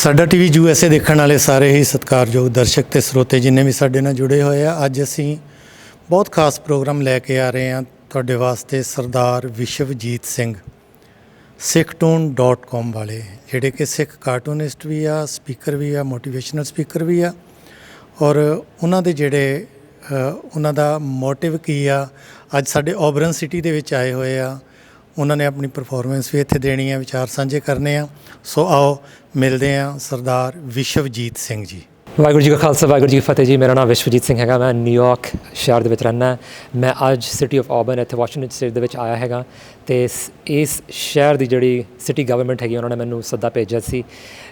ਸਾਡਾ TV USA ਦੇਖਣ ਵਾਲੇ ਸਾਰੇ ਹੀ ਸਤਿਕਾਰਯੋਗ ਦਰਸ਼ਕ ਤੇ ਸਰੋਤੇ ਜਿੰਨੇ ਵੀ ਸਾਡੇ ਨਾਲ ਜੁੜੇ ਹੋਏ ਆ, ਅੱਜ ਅਸੀਂ ਬਹੁਤ ਖਾਸ ਪ੍ਰੋਗਰਾਮ ਲੈ ਕੇ ਆ ਰਹੇ ਹਾਂ ਤੁਹਾਡੇ ਵਾਸਤੇ। ਸਰਦਾਰ ਵਿਸ਼ਵਜੀਤ ਸਿੰਘ sikhtune.com ਵਾਲੇ, ਜਿਹੜੇ ਕਿ ਸਿੱਖ ਕਾਰਟੂਨਿਸਟ ਵੀ ਆ, ਸਪੀਕਰ ਵੀ ਆ, ਮੋਟੀਵੇਸ਼ਨਲ ਸਪੀਕਰ ਵੀ ਆ। ਔਰ ਉਹਨਾਂ ਦੇ ਜਿਹੜੇ ਉਹਨਾਂ ਦਾ ਮੋਟਿਵ ਕੀ ਆ, ਅੱਜ ਸਾਡੇ ਔਬਰਨ ਸਿਟੀ ਦੇ ਵਿੱਚ ਆਏ ਹੋਏ ਆ। ਉਹਨਾਂ ਨੇ ਆਪਣੀ ਪਰਫੋਰਮੈਂਸ ਵੀ ਇੱਥੇ ਦੇਣੀ ਆ, ਵਿਚਾਰ ਸਾਂਝੇ ਕਰਨੇ ਆ। ਸੋ ਆਓ ਮਿਲਦੇ ਹਾਂ ਸਰਦਾਰ ਵਿਸ਼ਵਜੀਤ ਸਿੰਘ ਜੀ। ਵਾਹਿਗੁਰੂ ਜੀ ਕਾ ਖਾਲਸਾ, ਵਾਹਿਗੁਰੂ ਜੀ ਕੀ ਫਤਿਹ ਜੀ। ਮੇਰਾ ਨਾਮ ਵਿਸ਼ਵਜੀਤ ਸਿੰਘ ਹੈਗਾ। ਮੈਂ ਨਿਊਯਾਰਕ ਸ਼ਹਿਰ ਦੇ ਵਿੱਚ ਰਹਿੰਦਾ। ਮੈਂ ਅੱਜ ਸਿਟੀ ਆਫ ਆਬਰਨ ਇੱਥੇ ਵਾਸ਼ਿੰਗਟਨ ਸਟੇਟ ਦੇ ਵਿੱਚ ਆਇਆ ਹੈਗਾ ਅਤੇ ਇਸ ਸ਼ਹਿਰ ਦੀ ਜਿਹੜੀ ਸਿਟੀ ਗਵਰਨਮੈਂਟ ਹੈਗੀ, ਉਹਨਾਂ ਨੇ ਮੈਨੂੰ ਸੱਦਾ ਭੇਜਿਆ ਸੀ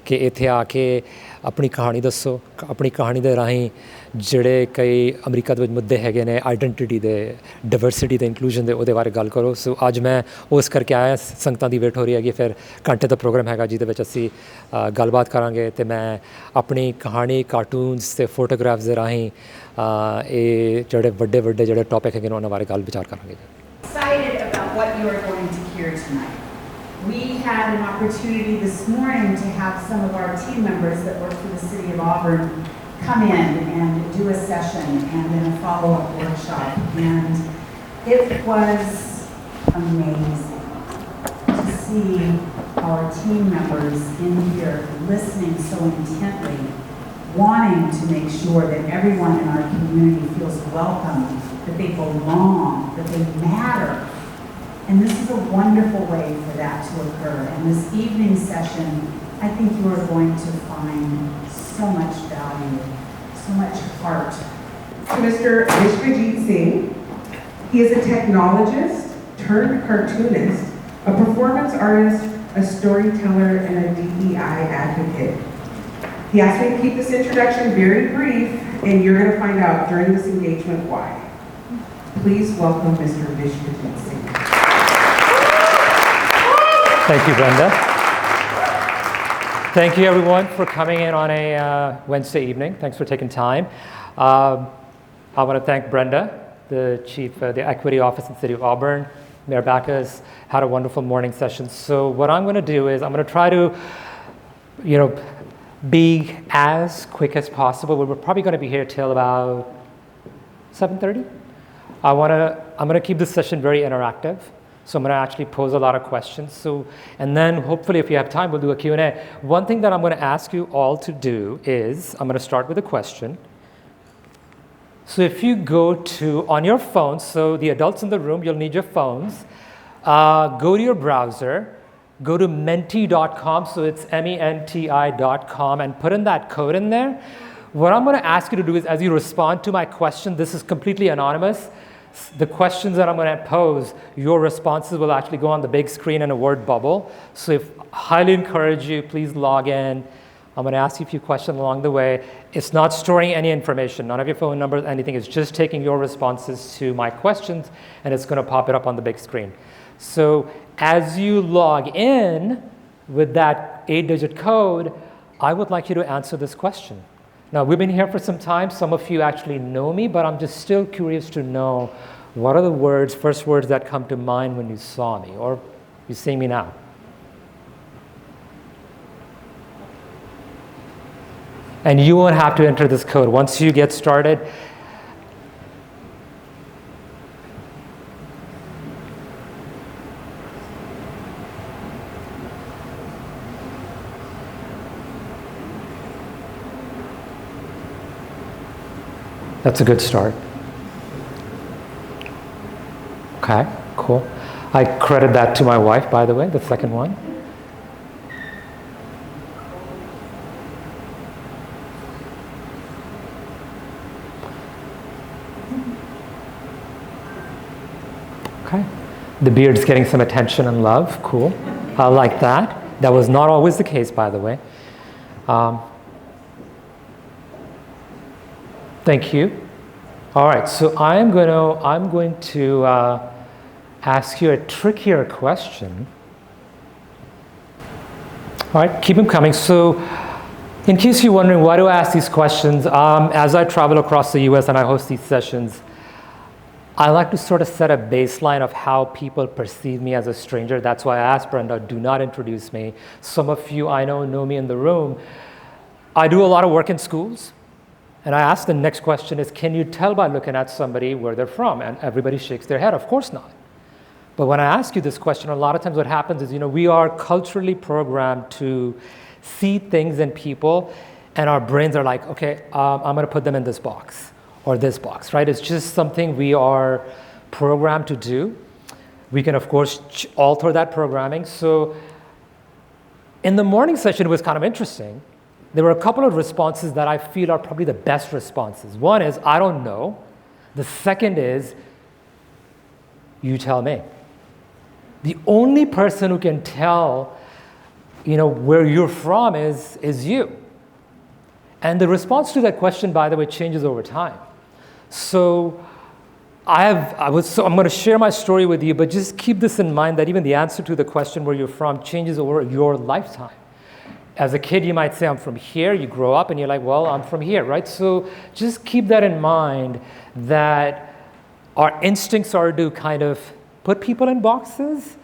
ਕਿ ਇੱਥੇ ਆ ਕੇ ਆਪਣੀ ਕਹਾਣੀ ਦੱਸੋ। ਆਪਣੀ ਕਹਾਣੀ ਦੇ ਰਾਹੀਂ ਜਿਹੜੇ ਕਈ ਅਮਰੀਕਾ ਦੇ ਵਿੱਚ ਮੁੱਦੇ ਹੈਗੇ ਨੇ, ਆਈਡੈਂਟੀਟੀ ਦੇ, ਡਾਇਵਰਸਿਟੀ ਦੇ, ਇਨਕਲੂਜਨ ਦੇ, ਉਹਦੇ ਬਾਰੇ ਗੱਲ ਕਰੋ। ਸੋ ਅੱਜ ਮੈਂ ਉਸ ਕਰਕੇ ਆਇਆ। ਸੰਗਤਾਂ ਦੀ ਵੇਟ ਹੋ ਰਹੀ ਹੈਗੀ। ਫਿਰ ਘੰਟੇ ਦਾ ਪ੍ਰੋਗਰਾਮ ਹੈਗਾ ਜਿਹਦੇ ਵਿੱਚ ਅਸੀਂ ਗੱਲਬਾਤ ਕਰਾਂਗੇ ਅਤੇ ਮੈਂ ਆਪਣੀ ਕਹਾਣੀ, ਕਾਰਟੂਨਸ ਅਤੇ ਫੋਟੋਗ੍ਰਾਫਸ ਦੇ ਰਾਹੀਂ ਇਹ ਜਿਹੜੇ ਵੱਡੇ ਜਿਹੜੇ ਟੌਪਿਕ ਹੈਗੇ ਨੇ ਉਹਨਾਂ ਬਾਰੇ ਗੱਲ ਵਿਚਾਰ ਕਰਾਂਗੇ। Excited about what you are going to hear tonight. We had an opportunity this morning to have some of our team members that work for the City of Auburn come in and do a session and then a follow-up workshop. And it was amazing to see our team members in here listening so intently, wanting to make sure that everyone in our community feels welcome, that they belong, that they matter. And this is a wonderful way for that to occur. And this evening session, I think you are going to find so much value, so much heart. Mr. Vishwajit Singh, he is a technologist turned cartoonist, a performance artist, a storyteller, and a DEI advocate. He asked me to keep this introduction very brief, and you're going to find out during this engagement why. Please welcome Mr. Vishwajit Singh. Thank you, Brenda. Thank you, everyone, for coming in on a Wednesday evening. Thanks for taking time. I want to thank Brenda, the chief of the Equity Office in the City of Auburn. Mayor Backus had a wonderful morning session. So what I'm going to do is I'm going to try to, be as quick as possible. We're probably going to be here till about 7:30. I'm going to keep this session very interactive. So I'm going to actually pose a lot of questions. And then hopefully if you have time, we'll do a Q&A. One thing that I'm going to ask you all to do is I'm going to start with a question. So if you go on your phones, so the adults in the room, you'll need your phones. Go to your browser, go to menti.com, so it's menti.com, and put in that code in there. What I'm going to ask you to do is, as you respond to my question, this is completely anonymous. The questions that I'm going to pose, your responses will actually go on the big screen in a word bubble. So highly encourage you, please log in. I'm going to ask you a few questions along the way. It's not storing any information, none of your phone numbers, anything. It's just taking your responses to my questions, and it's going to pop it up on the big screen. So as you log in with that 8-digit code, I would like you to answer this question. Now, we've been here for some time. Some of you actually know me, but I'm just still curious to know what are the first words that come to mind when you saw me, or you see me now? And you won't have to enter this code. Once you get started, that's a good start. Okay, cool. I credit that to my wife, by the way, the second one. Okay. The beard's getting some attention and love. Cool. I like that. That was not always the case, by the way. Thank you. All right, so I'm going to ask you a trickier question. All right, keep them coming. So in case you're wondering why do I ask these questions, as I travel across the US and I host these sessions, I like to sort of set a baseline of how people perceive me as a stranger. That's why I asked Brenda, do not introduce me. Some of you I know me in the room. I do a lot of work in schools. And I ask the next question is, can you tell by looking at somebody where they're from? And everybody shakes their head, of course not. But when I ask you this question, a lot of times what happens is, we are culturally programmed to see things in people, and our brains are like, okay, I'm going to put them in this box or this box, right? It's just something we are programmed to do. We can, of course, alter that programming. So in the morning session, it was kind of interesting. There were a couple of responses that I feel are probably the best responses. One is, I don't know. The second is, you tell me. The only person who can tell, where you're from is you. And the response to that question, by the way, changes over time. So I'm going to share my story with you, but just keep this in mind that even the answer to the question where you're from changes over your lifetime. As a kid, you might say, I'm from here. You grow up and you're like, well, I'm from here, right? So just keep that in mind, that our instincts are to kind of put people in boxes,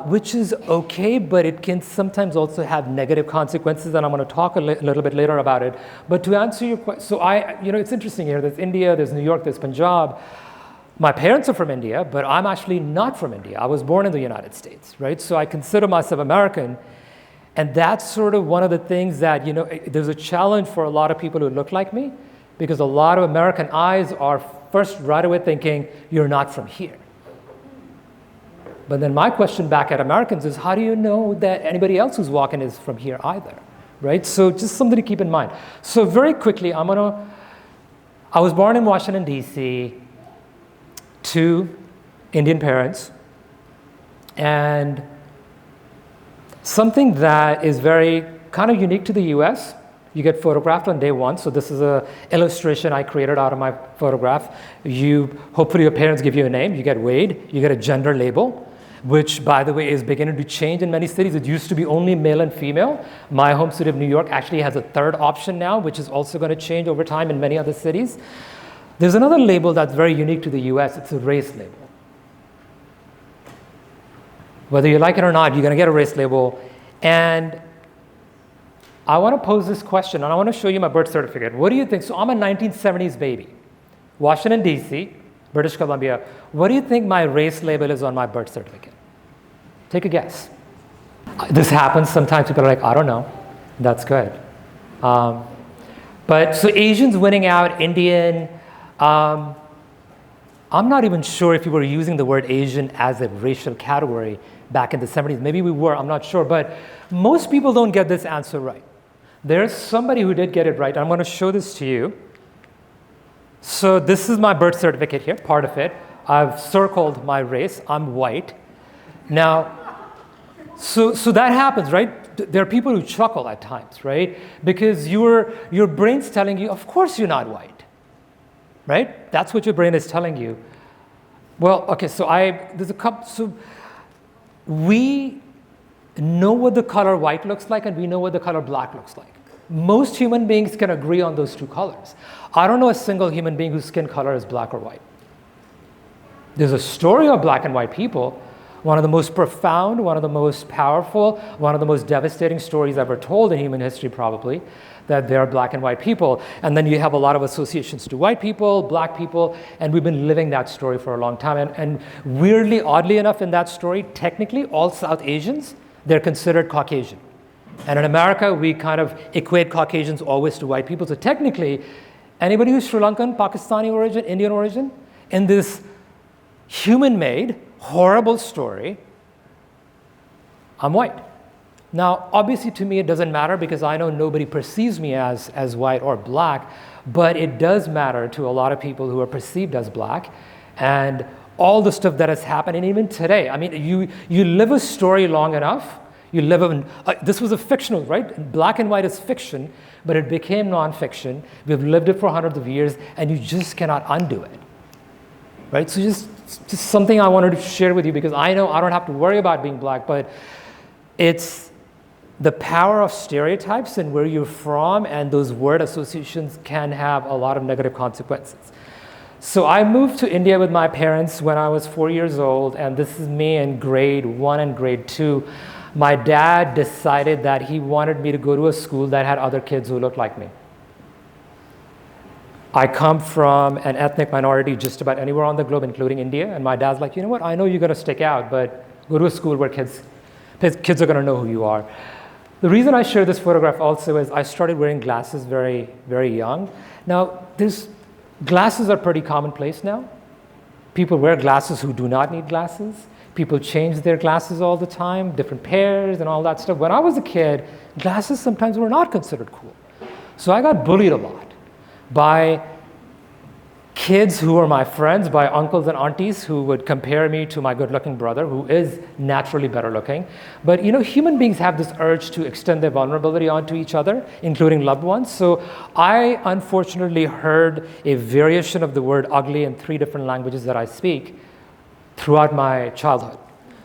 which is okay, but it can sometimes also have negative consequences, and I'm going to talk a little bit later about it. But to answer your question, so it's interesting here. There's India, there's New York, there's Punjab. My parents are from India, but I'm actually not from India. I was born in the United States, right? So I consider myself American. And that's sort of one of the things that, there's a challenge for a lot of people who look like me, because a lot of American eyes are first right away thinking, you're not from here. But then my question back at Americans is, how do you know that anybody else who's walking is from here either, right? So just something to keep in mind. So very quickly, I was born in Washington, D.C., to Indian parents, and something that is very kind of unique to the US, you get photographed on day one. So this is an illustration I created out of my photograph. Hopefully your parents give you a name. You get Wade. You get a gender label, which, by the way, is beginning to change in many cities. It used to be only male and female. My home city of New York actually has a third option now, which is also going to change over time in many other cities. There's another label that's very unique to the US. It's a race label. Whether you like it or not, you're going to get a race label. And I want to pose this question, and I want to show you my birth certificate. What do you think? So I'm a 1970s baby. Washington, D.C., British Columbia. What do you think my race label is on my birth certificate? Take a guess. This happens sometimes. People are like, I don't know. That's good. But so Asians winning out, Indian. I'm not even sure if we were using the word Asian as a racial category back in the 70s. Maybe we were, I'm not sure. But most people don't get this answer right. There's somebody who did get it right. I'm going to show this to you. So this is my birth certificate here, part of it. I've circled my race. I'm white. Now, so that happens, right? There are people who chuckle at times, right? Because your brain's telling you, of course you're not white, right? That's what your brain is telling you. Well, okay, so there's a couple, so we know what the color white looks like, and we know what the color black looks like. Most human beings can agree on those two colors. I don't know a single human being whose skin color is black or white. There's a story of black and white people, one of the most profound, one of the most powerful, one of the most devastating stories ever told in human history, probably, that there are black and white people. And then you have a lot of associations to white people, black people, and we've been living that story for a long time. And weirdly, oddly enough, in that story, technically, all South Asians, they're considered Caucasian. And in America, we kind of equate Caucasians always to white people. So technically, anybody who's Sri Lankan, Pakistani origin, Indian origin, in this human-made, horrible story, I'm white. Now, obviously, to me, it doesn't matter because I know nobody perceives me as white or black, but it does matter to a lot of people who are perceived as black. And all the stuff that has happened, and even today, I mean, you live a story long enough, this was a fictional, right? Black and white is fiction, but it became nonfiction. We've lived it for hundreds of years, and you just cannot undo it, right? So just something I wanted to share with you, because I know I don't have to worry about being black, but it's the power of stereotypes and where you're from, and those word associations can have a lot of negative consequences. So I moved to India with my parents when I was 4 years old, and this is me in grade 1 and grade 2. My dad decided that he wanted me to go to a school that had other kids who looked like me. I come from an ethnic minority just about anywhere on the globe, including India, and my dad's like, you know what, I know you're going to stick out, but go to a school where kids are going to know who you are. The reason I share this photograph also is I started wearing glasses very, very young. Now, glasses are pretty commonplace now. People wear glasses who do not need glasses. People change their glasses all the time, different pairs and all that stuff. When I was a kid, glasses sometimes were not considered cool. So I got bullied a lot by kids who were my friends, by uncles and aunties who would compare me to my good-looking brother, who is naturally better looking. But you know, human beings have this urge to extend their vulnerability onto each other, including loved ones. So I unfortunately heard a variation of the word ugly in 3 different languages that I speak throughout my childhood.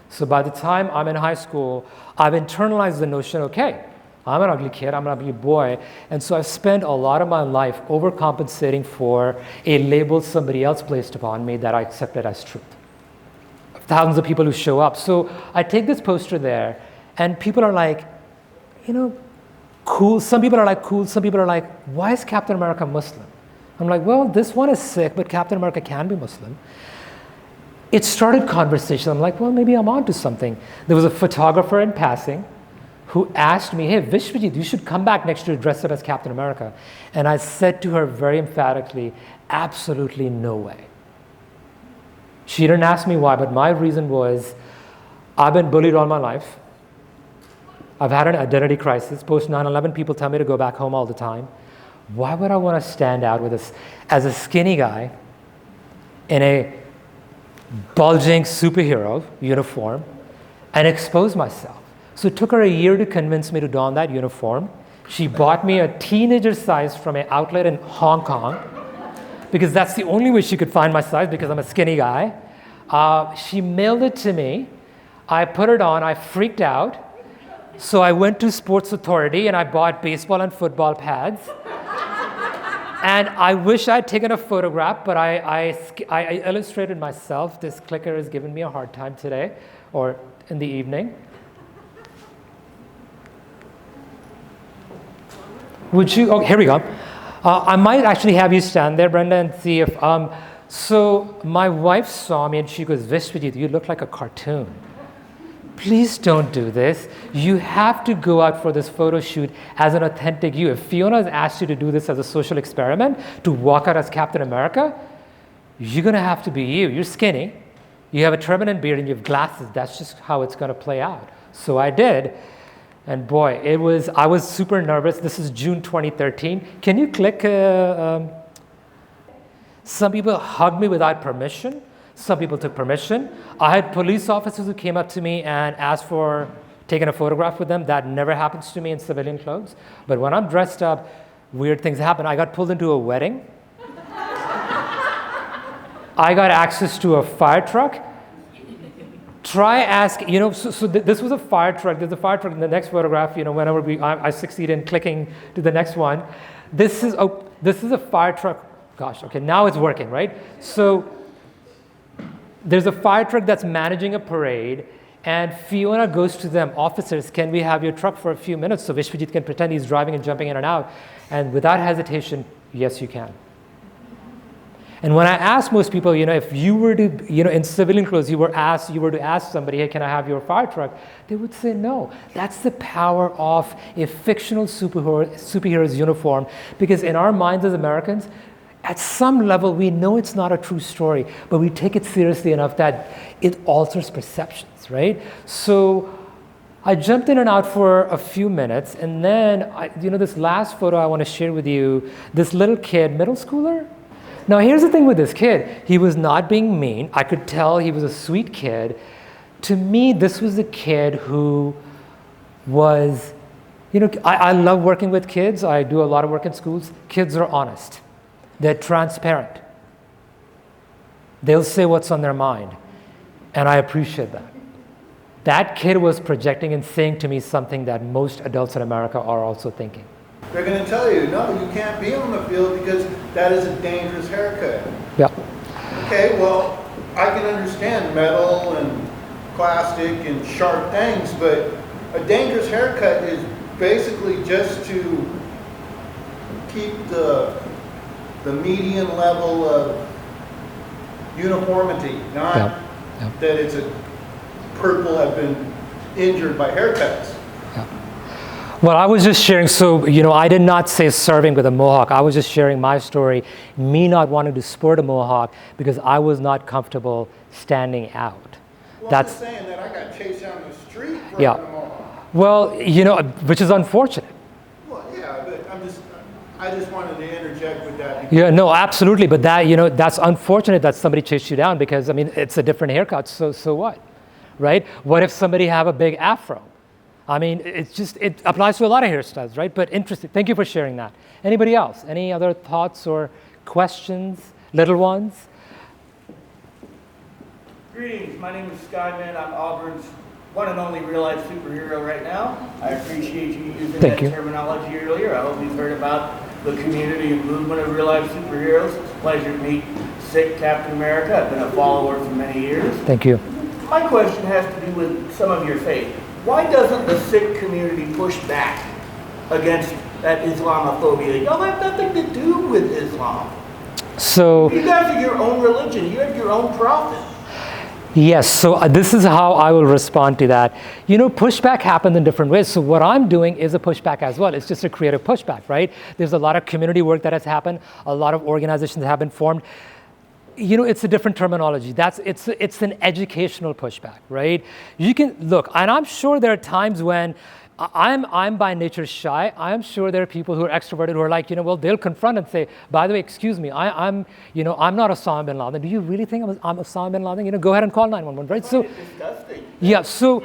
So by the time I'm in high school, I've internalized the notion, okay, I'm an ugly kid, I'm an ugly boy, and so I've spent a lot of my life overcompensating for a label somebody else placed upon me that I accepted as truth. Thousands of people who show up. So I take this poster there, and people are like, you know, cool. Some people are like, cool. Some people are like, why is Captain America Muslim? I'm like, well, this one is Sikh, but Captain America can be Muslim. It started conversation. I'm like, well, maybe I'm onto something. There was a photographer in passing who asked me, hey, Vishwajit, you should come back next year dressed up as Captain America. And I said to her very emphatically, absolutely no way. She didn't ask me why, but my reason was, I've been bullied all my life. I've had an identity crisis. Post 9/11, people tell me to go back home all the time. Why would I want to stand out with this as a skinny guy in a bulging superhero uniform and expose myself? So it took her a year to convince me to don that uniform. She bought me a teenager size from an outlet in Hong Kong because that's the only way she could find my size because I'm a skinny guy. She mailed it to me. I put it on. I freaked out. So I went to Sports Authority and I bought baseball and football pads. And I wish I'd taken a photograph, but I illustrated myself. This clicker has given me a hard time today or in the evening. Would you, oh, here we go. I might actually have you stand there, Brenda, and see if, so my wife saw me and she goes, Vishwajit, you look like a cartoon. Please don't do this. You have to go out for this photo shoot as an authentic you. If Fiona has asked you to do this as a social experiment, to walk out as Captain America, you're gonna have to be you. You're skinny, you have a turban and beard, and you have glasses. That's just how it's gonna play out. So I did. And boy, I was super nervous. This is June 2013. Can you click? Some people hugged me without permission. Some people took permission. I had police officers who came up to me and asked for taking a photograph with them. That never happens to me in civilian clothes. But when I'm dressed up, weird things happen. I got pulled into a wedding. I got access to a fire truck. Try ask, you know, this was a fire truck. There's a fire truck in the next photograph, you know, whenever I succeed in clicking to the next one. This is a fire truck. Gosh, okay, now it's working, right? So there's a fire truck that's managing a parade, and Fiona goes to them, officers, can we have your truck for a few minutes so Vishwajit can pretend he's driving and jumping in and out? And without hesitation, yes, you can. And when I ask most people, you know, if you were to, you know, in civilian clothes, you were to ask somebody, hey, can I have your fire truck? They would say no. That's the power of a fictional superhero's uniform, because in our minds as Americans, at some level, we know it's not a true story, but we take it seriously enough that it alters perceptions, right? So I jumped in and out for a few minutes, and then, you know, this last photo I want to share with you, this little kid, middle schooler. Now, here's the thing with this kid. He was not being mean. I could tell he was a sweet kid. To me, this was a kid who was, you know, I love working with kids. I do a lot of work in schools. Kids are honest. They're transparent. They'll say what's on their mind. And I appreciate that. That kid was projecting and saying to me something that most adults in America are also thinking. They're going to tell you, no, you can't be on the field because that is a dangerous haircut. Yeah. Okay, well, I can understand metal and plastic and sharp things, but a dangerous haircut is basically just to keep the median level of uniformity, not that it's a people have been injured by haircuts. Well, I was just sharing, so, I did not say serving with a mohawk. I was just sharing my story, me not wanting to sport a mohawk because I was not comfortable standing out. Well, I'm just saying that I got chased down the street for a mohawk. Well, which is unfortunate. Well, yeah, but I just wanted to interject with that. Yeah, no, absolutely. But that, that's unfortunate that somebody chased you down because, it's a different haircut, so what, right? What if somebody have a big afro? It applies to a lot of hairstyles, right? But interesting. Thank you for sharing that. Anybody else? Any other thoughts or questions? Little ones? Greetings. My name is Skyman. I'm Auburn's one and only real-life superhero right now. I appreciate you using that terminology earlier. I hope you've heard about the community and movement of real-life superheroes. It's a pleasure to meet Sick Captain America. I've been a follower for many years. Thank you. My question has to do with some of your faith. Why doesn't the Sikh community push back against that Islamophobia? Y'all have nothing to do with Islam. So you guys are your own religion. You have your own prophet. Yes, so this is how I will respond to that. Pushback happens in different ways. So what I'm doing is a pushback as well. It's just a creative pushback, right? There's a lot of community work that has happened. A lot of organizations have been formed. It's a different terminology. It's an educational pushback, right? You can look, and I'm sure there are times when I'm by nature shy. I'm sure there are people who are extroverted who are like, well, they'll confront and say, by the way, excuse me, I'm not Osama bin Laden. Do you really think I'm Osama bin Laden? Go ahead and call 911, right? So, yeah. So,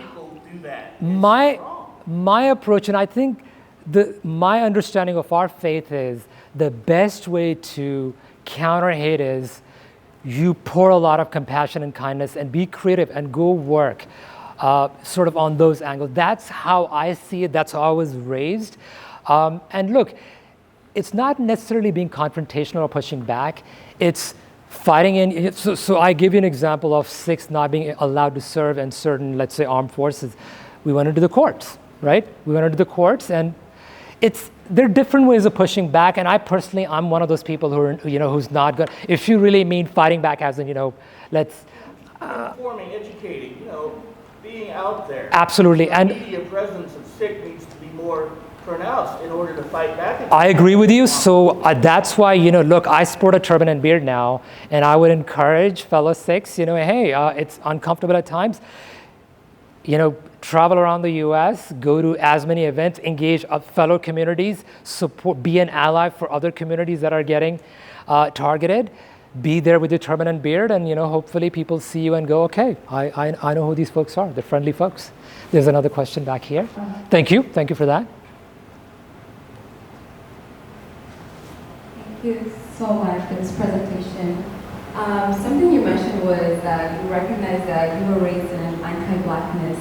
my approach, and I think my understanding of our faith is the best way to counter hate is you pour a lot of compassion and kindness and be creative and go work sort of on those angles. That's how I see it. That's how I was raised. And look, it's not necessarily being confrontational or pushing back. It's fighting in. So I give you an example of Sikhs not being allowed to serve in certain, let's say, armed forces. We went into the courts, right? We went into the courts, and there are different ways of pushing back, and I personally, I'm one of those people who are, who's not good. If you really mean fighting back as in, let's... informing, educating, being out there. Absolutely. The media presence of Sikh needs to be more pronounced in order to fight back. I agree with you. So that's why, look, I sport a turban and beard now, and I would encourage fellow Sikhs, hey, it's uncomfortable at times. Travel around the U.S., go to as many events, engage fellow communities, support, be an ally for other communities that are getting targeted. Be there with your turban and beard, and hopefully people see you and go, okay, I know who these folks are. They're friendly folks. There's another question back here. Thank you for that. Thank you so much for this presentation. Something you mentioned was that you recognize that you were raised in an anti-Blackness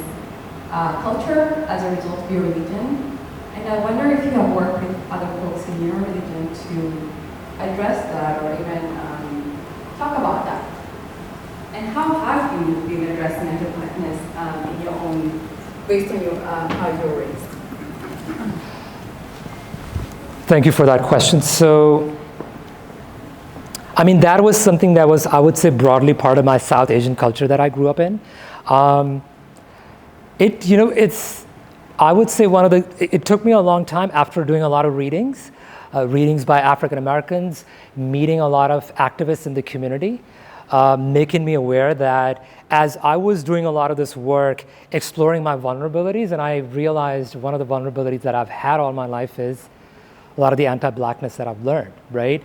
culture as a result of your religion. And I wonder if you have worked with other folks in your religion to address that or even talk about that. And how have you been addressing anti-Blackness in your own, based on how you were raised? Thank you for that question. So, that was something that was, I would say, broadly part of my South Asian culture that I grew up in. I would say it took me a long time after doing a lot of readings by African Americans, meeting a lot of activists in the community, making me aware that as I was doing a lot of this work, exploring my vulnerabilities, and I realized one of the vulnerabilities that I've had all my life is a lot of the anti-Blackness that I've learned, right?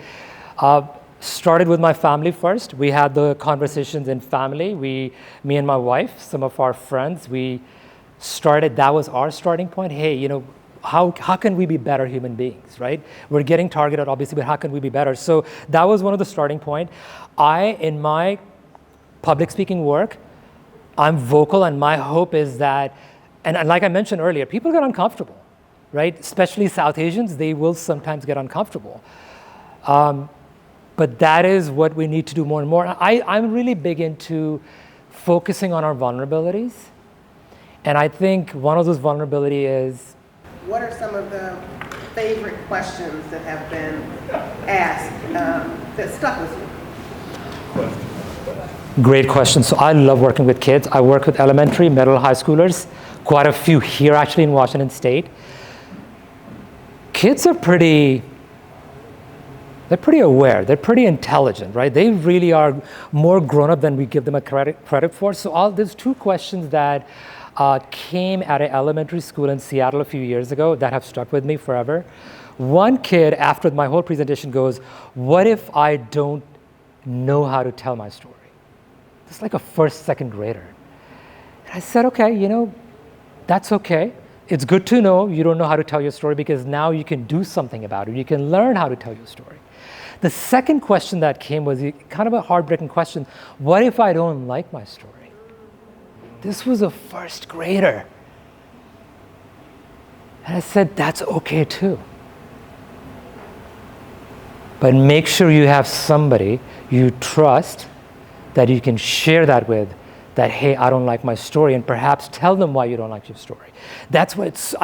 Started with my family first. We had the conversations in family. Me and my wife, some of our friends, that was our starting point. Hey, how can we be better human beings, right? We're getting targeted, obviously, but how can we be better? So that was one of the starting point. In my public speaking work, I'm vocal, and my hope is that, and like I mentioned earlier, people get uncomfortable. right? Especially South Asians, they will sometimes get uncomfortable. But that is what we need to do more and more. I'm really big into focusing on our vulnerabilities. And I think one of those vulnerabilities is, what are some of the favorite questions that have been asked that stuck with you? great question. So I love working with kids. I work with elementary, middle, high schoolers, quite a few here actually in Washington State. Kids are they're pretty aware, they're pretty intelligent, right? They really are more grown up than we give them a credit for. So there's two questions that came at an elementary school in Seattle a few years ago that have stuck with me forever. One kid, after my whole presentation, goes, what if I don't know how to tell my story? It's like a first, second grader. And I said, okay, that's okay. It's good to know you don't know how to tell your story, because now you can do something about it. You can learn how to tell your story. The second question that came was kind of a heartbreaking question. What if I don't like my story? This was a first grader. And I said, that's okay too. But make sure you have somebody you trust that you can share that with, that, hey, I don't like my story, and perhaps tell them why you don't like your story. That's what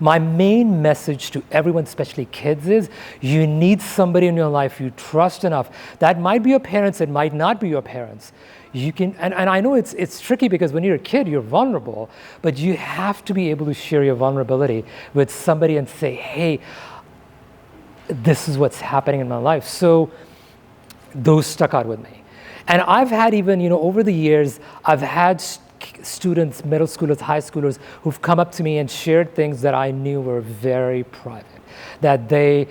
my main message to everyone, especially kids, is you need somebody in your life you trust enough. That might be your parents, it might not be your parents. You can, and I know it's tricky, because when you're a kid, you're vulnerable, but you have to be able to share your vulnerability with somebody and say, hey, this is what's happening in my life. So those stuck out with me. And I've had even, over the years, I've had students, middle schoolers, high schoolers, who've come up to me and shared things that I knew were very private, that they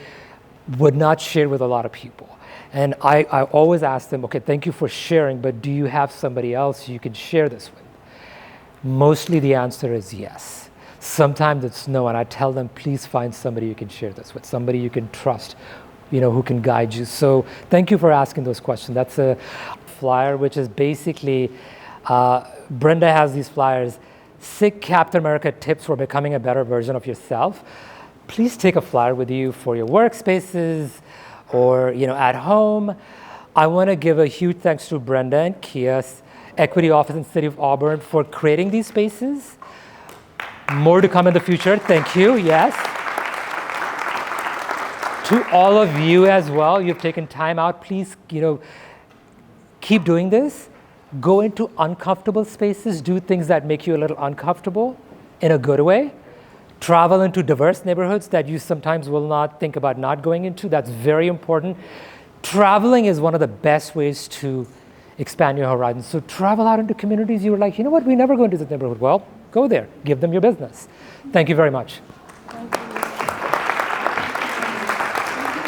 would not share with a lot of people. And I always ask them, okay, thank you for sharing, but do you have somebody else you can share this with? Mostly the answer is yes. Sometimes it's no, and I tell them, please find somebody you can share this with, somebody you can trust, who can guide you. So thank you for asking those questions. That's a flyer, which is basically, Brenda has these flyers, 6 Captain America tips for becoming a better version of yourself. Please take a flyer with you for your workspaces or at home. I want to give a huge thanks to Brenda and Kia's Equity Office in the City of Auburn for creating these spaces. More to come in the future. Thank you. Yes. To all of you as well, you've taken time out. Please, keep doing this. Go into uncomfortable spaces. Do things that make you a little uncomfortable in a good way. Travel into diverse neighborhoods that you sometimes will not think about not going into. That's very important. Traveling is one of the best ways to expand your horizons. So travel out into communities you were like, what, we never go into this neighborhood. Well, go there. Give them your business. Thank you very much.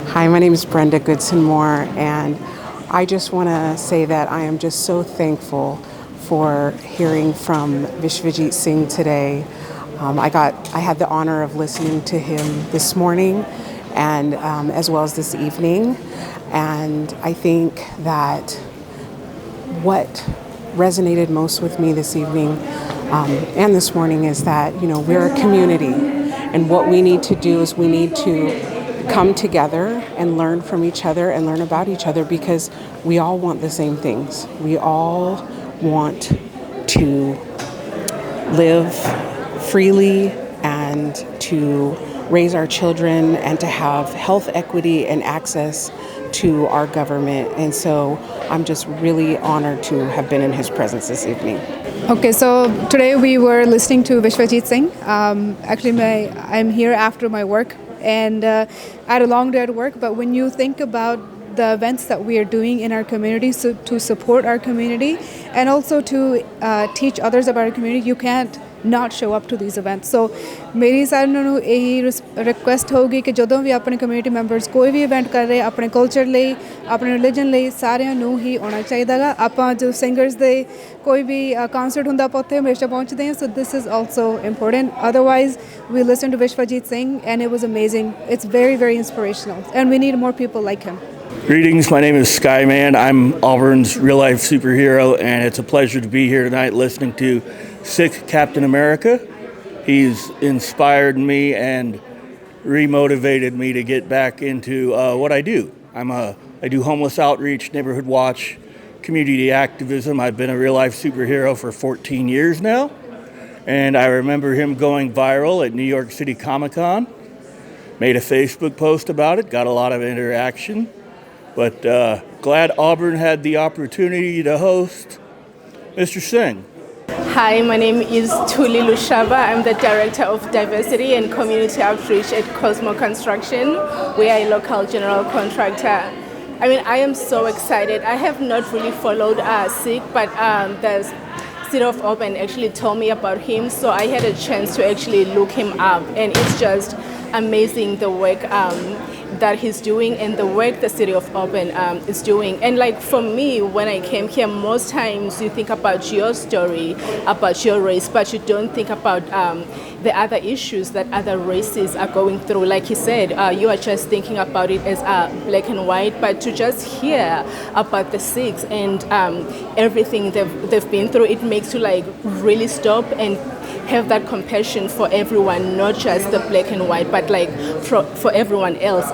Hi, my name is Brenda Goodson-Moore, and I just want to say that I am just so thankful for hearing from Vishwajit Singh today. I had the honor of listening to him this morning and as well as this evening, and I think that what resonated most with me this evening and this morning is that we're a community, and what we need to do is we need to come together and learn from each other and learn about each other, because we all want the same things. We all want to live freely and to raise our children and to have health equity and access to our government. And so I'm just really honored to have been in his presence this evening. Okay, so today we were listening to Vishwajit Singh. Actually, I'm here after my work, and I had a long day at work, but when you think about the events that we are doing in our community to support our community and also to teach others about our community, you can't not show up to these events. So मेरी सारे ਨੂੰ ਇਹੀ request ਹੋਊਗੀ ਕਿ ਜਦੋਂ ਵੀ ਆਪਣੇ community members ਕੋਈ ਵੀ event ਕਰ ਰਹੇ ਆਪਣੇ ਕਲਚਰ ਲਈ ਆਪਣੇ ਰਿਲੀਜਨ ਲਈ ਸਾਰਿਆਂ ਨੂੰ ਹੀ ਆਉਣਾ ਚਾਹੀਦਾਗਾ। ਆਪਾਂ ਜੋ ਸਿੰਗਰਸ ਦੇ ਕੋਈ ਵੀ ਕਨਸਰਟ ਹੁੰਦਾ ਆਪਾਂ ਉੱਥੇ ਹਮੇਸ਼ਾ ਪਹੁੰਚਦੇ ਹਾਂ। So this is also important. Otherwise, we listened to Vishwajit Singh and it was amazing. It's very, very inspirational, and we need more people like him. Greetings, my name is Skyman. I'm Auburn's real-life superhero, and it's a pleasure to be here tonight listening to 6 Captain America. He's inspired me and remotivated me to get back into what I do. I do homeless outreach, neighborhood watch, community activism. I've been a real-life superhero for 14 years now. And I remember him going viral at New York City Comic-Con. Made a Facebook post about it, got a lot of interaction. But glad Auburn had the opportunity to host Mr. Singh. Hi, my name is Tuli Lushaba. I'm the Director of Diversity and Community Outreach at Cosmo Construction. We are a local general contractor. I mean, I am so excited. I have not really followed SIG, but the City of Auburn actually told me about him, so I had a chance to actually look him up, and it's just amazing the work that he's doing and the work the City of Auburn is doing. And like for me, when I came here, most times you think about your story, about your race, but you don't think about the other issues that other races are going through. Like he said, you are just thinking about it as black and white, but to just hear about the Sikhs and everything they've been through, it makes you like really stop and have that compassion for everyone, not just the black and white, but like for everyone else,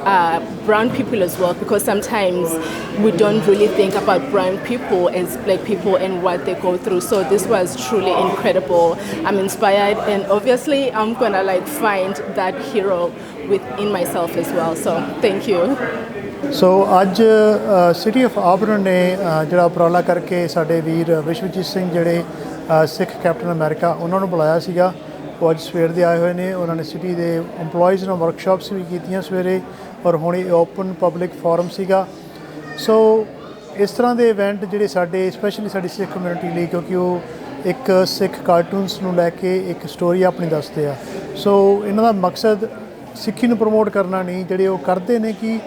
brown people as well, because sometimes we don't really think about brown people as black people and what they go through. So this was truly incredible. I'm inspired, and obviously I'm gonna like find that hero within myself as well. So thank you. ਸੋ ਅੱਜ city of ਆਬਰਨ ਨੇ ਜਿਹੜਾ ਉਪਰਾਲਾ ਕਰਕੇ ਸਾਡੇ ਵੀਰ ਵਿਸ਼ਵਜੀਤ ਸਿੰਘ ਜਿਹੜੇ ਸਿੱਖ captain America ਉਹਨਾਂ ਨੂੰ ਬੁਲਾਇਆ ਸੀਗਾ। ਉਹ ਅੱਜ ਸਵੇਰ ਦੇ ਆਏ ਹੋਏ ਨੇ। ਉਹਨਾਂ ਨੇ ਸਿਟੀ ਦੇ EMPLOYEES ਨਾਲ ਵਰਕਸ਼ਾਪਸ ਵੀ ਕੀਤੀਆਂ ਸਵੇਰੇ, ਔਰ ਹੁਣ ਇਹ ਓਪਨ ਪਬਲਿਕ ਫੋਰਮ ਸੀਗਾ। ਸੋ ਇਸ ਤਰ੍ਹਾਂ ਦੇ ਇਵੈਂਟ ਜਿਹੜੇ ਸਾਡੇ ਸਪੈਸ਼ਲੀ ਸਾਡੀ ਸਿੱਖ ਕਮਿਊਨਿਟੀ ਲਈ, ਕਿਉਂਕਿ ਉਹ ਇੱਕ ਸਿੱਖ ਕਾਰਟੂਨਸ ਨੂੰ ਲੈ ਕੇ ਇੱਕ ਸਟੋਰੀ ਆਪਣੀ ਦੱਸਦੇ ਆ। ਸੋ ਇਹਨਾਂ ਦਾ ਮਕਸਦ ਸਿੱਖੀ ਨੂੰ ਪ੍ਰਮੋਟ ਕਰਨਾ ਨਹੀਂ, ਜਿਹੜੇ ਉਹ ਕਰਦੇ ਨੇ ਕਿ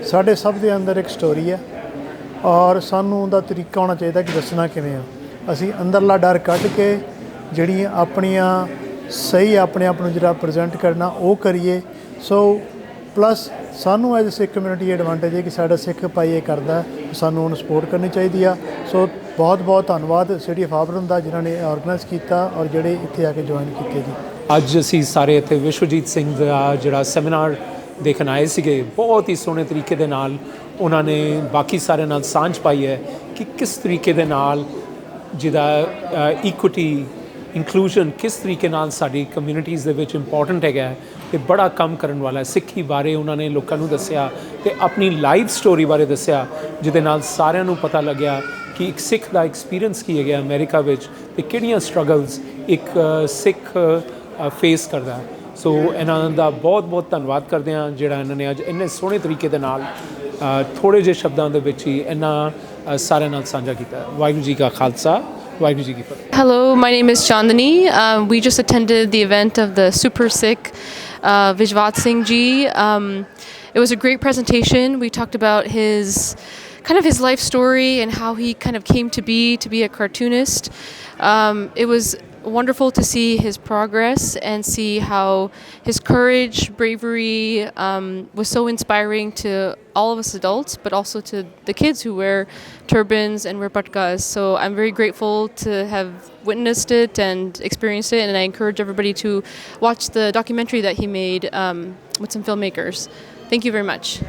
ਸਾਡੇ ਸਭ ਦੇ ਅੰਦਰ ਇੱਕ ਸਟੋਰੀ ਹੈ, ਔਰ ਸਾਨੂੰ ਉਹਦਾ ਤਰੀਕਾ ਹੋਣਾ ਚਾਹੀਦਾ ਕਿ ਦੱਸਣਾ ਕਿਵੇਂ ਆ। ਅਸੀਂ ਅੰਦਰਲਾ ਡਰ ਕੱਢ ਕੇ ਜਿਹੜੀਆਂ ਆਪਣੀਆਂ ਸਹੀ ਆਪਣੇ ਆਪ ਨੂੰ ਜਿਹੜਾ ਪ੍ਰੈਜ਼ੈਂਟ ਕਰਨਾ ਉਹ ਕਰੀਏ। ਸੋ ਪਲੱਸ ਸਾਨੂੰ ਐਜ਼ ਸਿੱਖ ਕਮਿਊਨਿਟੀ ਐਡਵਾਂਟੇਜ ਹੈ ਕਿ ਸਾਡਾ ਸਿੱਖ ਭਾਈ ਇਹ ਕਰਦਾ, ਸਾਨੂੰ ਉਹਨੂੰ ਸਪੋਰਟ ਕਰਨੀ ਚਾਹੀਦੀ ਆ। ਸੋ ਬਹੁਤ ਬਹੁਤ ਧੰਨਵਾਦ ਸਿਟੀ ਆਫ ਆਬਰਨ ਦਾ ਜਿਨ੍ਹਾਂ ਨੇ ਆਰਗੇਨਾਈਜ਼ ਕੀਤਾ ਔਰ ਜਿਹੜੇ ਇੱਥੇ ਆ ਕੇ ਜੁਆਇਨ ਕੀਤੇ ਜੀ। ਅੱਜ ਅਸੀਂ ਸਾਰੇ ਇੱਥੇ ਵਿਸ਼ਵਜੀਤ ਸਿੰਘ ਦਾ ਜਿਹੜਾ ਸੈਮੀਨਾਰ ਦੇਖਣ ਆਏ ਸੀਗੇ, ਬਹੁਤ ਹੀ ਸੋਹਣੇ ਤਰੀਕੇ ਦੇ ਨਾਲ ਉਹਨਾਂ ਨੇ ਬਾਕੀ ਸਾਰਿਆਂ ਨਾਲ ਸਾਂਝ ਪਾਈ ਹੈ ਕਿ ਕਿਸ ਤਰੀਕੇ ਦੇ ਨਾਲ ਜਿਹਦਾ ਇਕੁਇਟੀ ਇਨਕਲੂਜਨ ਕਿਸ ਤਰੀਕੇ ਨਾਲ ਸਾਡੀ ਕਮਿਊਨਿਟੀਜ਼ ਦੇ ਵਿੱਚ ਇੰਪੋਰਟੈਂਟ ਹੈਗਾ ਅਤੇ ਬੜਾ ਕੰਮ ਕਰਨ ਵਾਲਾ। ਸਿੱਖੀ ਬਾਰੇ ਉਹਨਾਂ ਨੇ ਲੋਕਾਂ ਨੂੰ ਦੱਸਿਆ ਅਤੇ ਆਪਣੀ ਲਾਈਫ ਸਟੋਰੀ ਬਾਰੇ ਦੱਸਿਆ, ਜਿਹਦੇ ਨਾਲ ਸਾਰਿਆਂ ਨੂੰ ਪਤਾ ਲੱਗਿਆ ਕਿ ਇੱਕ ਸਿੱਖ ਦਾ ਐਕਸਪੀਰੀਅੰਸ ਕੀ ਹੈਗਾ ਅਮਰੀਕਾ ਵਿੱਚ ਅਤੇ ਕਿਹੜੀਆਂ ਸਟਰਗਲਸ ਇੱਕ ਸਿੱਖ ਫੇਸ ਕਰਦਾ। ਸੋ ਇਹਨਾਂ ਦਾ ਬਹੁਤ ਬਹੁਤ ਧੰਨਵਾਦ ਕਰਦੇ ਹਾਂ ਜਿਹੜਾ ਇਹਨਾਂ ਨੇ ਅੱਜ ਇੰਨੇ ਸੋਹਣੇ ਤਰੀਕੇ ਦੇ ਨਾਲ ਥੋੜ੍ਹੇ ਜਿਹੇ ਸ਼ਬਦਾਂ ਦੇ ਵਿੱਚ ਹੀ ਇਹਨਾਂ ਸਾਰਿਆਂ ਨਾਲ ਸਾਂਝਾ ਕੀਤਾ। ਵਾਹਿਗੁਰੂ ਜੀ ਕਾ ਖਾਲਸਾ, ਵਾਹਿਗੁਰੂ ਜੀ ਕੀ ਫਤਿਹ। Hello, my name is Chandani. We just attended the event of the Super Sikh Vishvat Singh Ji. It was a great presentation. We talked about his life story and how he kind of came to be a cartoonist. It was wonderful to see his progress and see how his courage, bravery was so inspiring to all of us adults, but also to the kids who wear turbans and wear patkas. So I'm very grateful to have witnessed it and experienced it, and I encourage everybody to watch the documentary that he made with some filmmakers. Thank you very much.